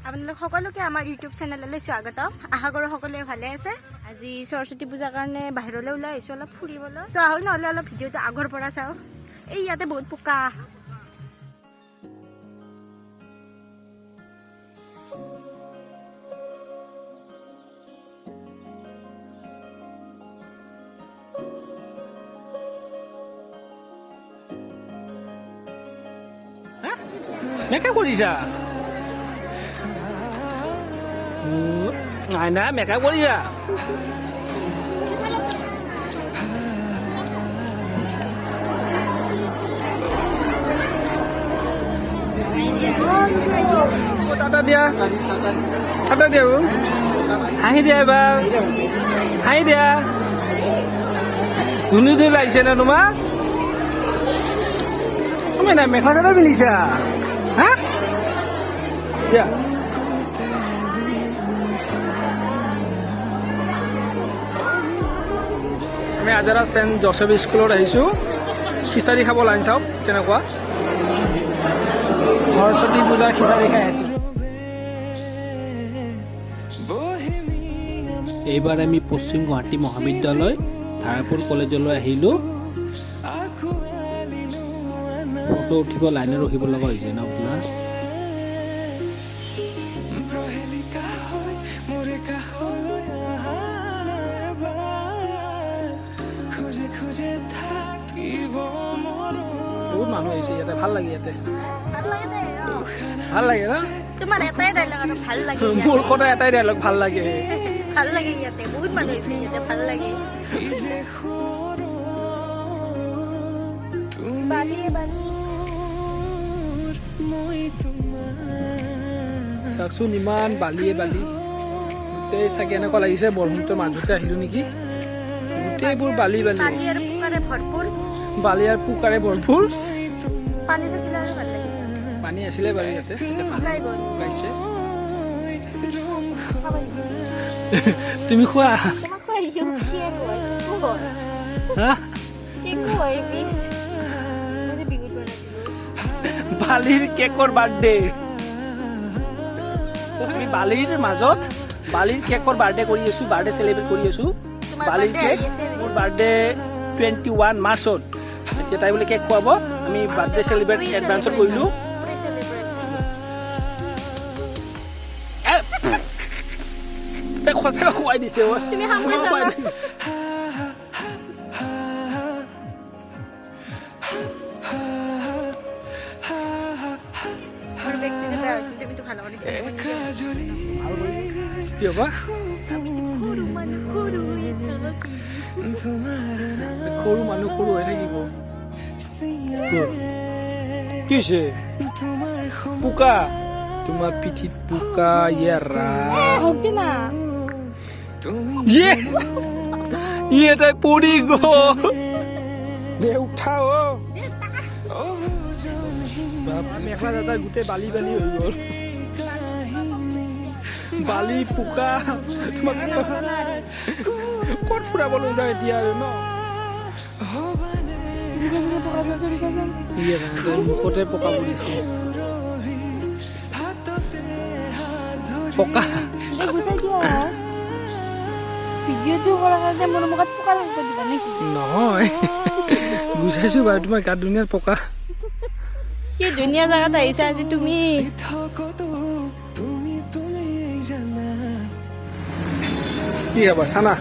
আপোনালোক সকলোকে আমাৰ ইউটিউব চেনেললৈ স্বাগতম। আশা কৰোঁ সকলোৱে ভালে আছে। আজি সৰস্বতী পূজাৰ কাৰণে বাহিৰলৈ ওলাই আহিছোঁ অলপ ফুৰিবলৈ। চোৱা হ'ল নহ'লে অলপ ভিডিঅ'টো আগৰ পৰা চাওঁ। এই ইয়াতে বহুত পোকা। মেকআপ কৰিছা? নাই না মেকআপ কৰিছা? টাটা দিয়া, টাটা দিয়া, হাঁহি দিয়া এবাৰ, হাঁহি দিয়া। ধুনু ধুনু লাগিছে না তোমাক? তুমি নাই মেখেলা চাদৰ পিন্ধিছা? হা দিয়া। আমি আজাৰা চেণ্ট জোচেফ স্কুলত আহিছোঁ। খিচাৰি খাব লাইন চাওক কেনেকুৱা। সৰস্বতী পূজাৰ খিচাৰি খাই আছোঁ। এইবাৰ আমি পশ্চিম গুৱাহাটী মহাবিদ্যালয় ধাৰাপুৰ কলেজলৈ আহিলোঁ। ফটো উঠিব লাইনে ৰখিব লগা হৈছে ন আপোনাৰ। বহুত মানুহ আহিছে ইয়াতে, ভাল লাগে ইয়াতে, ভাল লাগে ন। তোমাৰ এটাই ডাইলগ আৰু ভাল লাগে। মোৰ সদায় এটাই ডাইলগ ভাল লাগে। ভাল লাগে ইয়াতে, বহুত মানুহ আহিছে ইয়াতে, ভাল লাগে। চাওকচোন ইমান বালিয়ে বালি, গোটেই চাগে এনেকুৱা লাগিছে বৰষুণটোৰ মাজতে আহিলোঁ নেকি। গোটেইবোৰ বালি বালি, বালি আৰু পোকাৰে ভৰপূৰ। বালি আৰু পোকাৰে ভৰপূৰ। পানী থাকিলে আৰু ভাল লাগে। পানী আছিলে বাৰু ইয়াতে, শুকাইছে। তুমি খোৱা হা? বালিৰ কেকৰ বাৰ্থডে। আমি বালিৰ মাজত বালিৰ কেকৰ বাৰ্থডে কৰি আছোঁ, বাৰ্থডে চেলিব্ৰেট কৰি আছোঁ। বালিৰ কেক, মোৰ বাৰ্থডে 21 মাৰ্চত। এতিয়া তাই বোলে কেক খুৱাব, আমি বাৰ্থডে চেলিব্ৰেট এডভান্সত কৰিলোঁ। তাই সঁচাকৈ খুৱাই দিছে। কি হ'ব? সৰু মানুহ সৰু হৈ থাকিব। কি হৈছে? পোকা তোমাৰ পিঠিত পোকা। তাই পৰি গ'ল। উঠা মেখেলা চাদৰ গোটেই বালি বালি হৈ গ'ল। বালি পোকা ক'ত ফুৰাবলৈ যায় এতিয়া আৰু ন। মুখতে পকা পৰিছে। পকা নহয়, গুচাইছো বাৰু তোমাৰ গাত ধুনীয়া পকা। কি ধুনীয়া জাগাত আহিছা আজি তুমি। কি হ'ব চানা?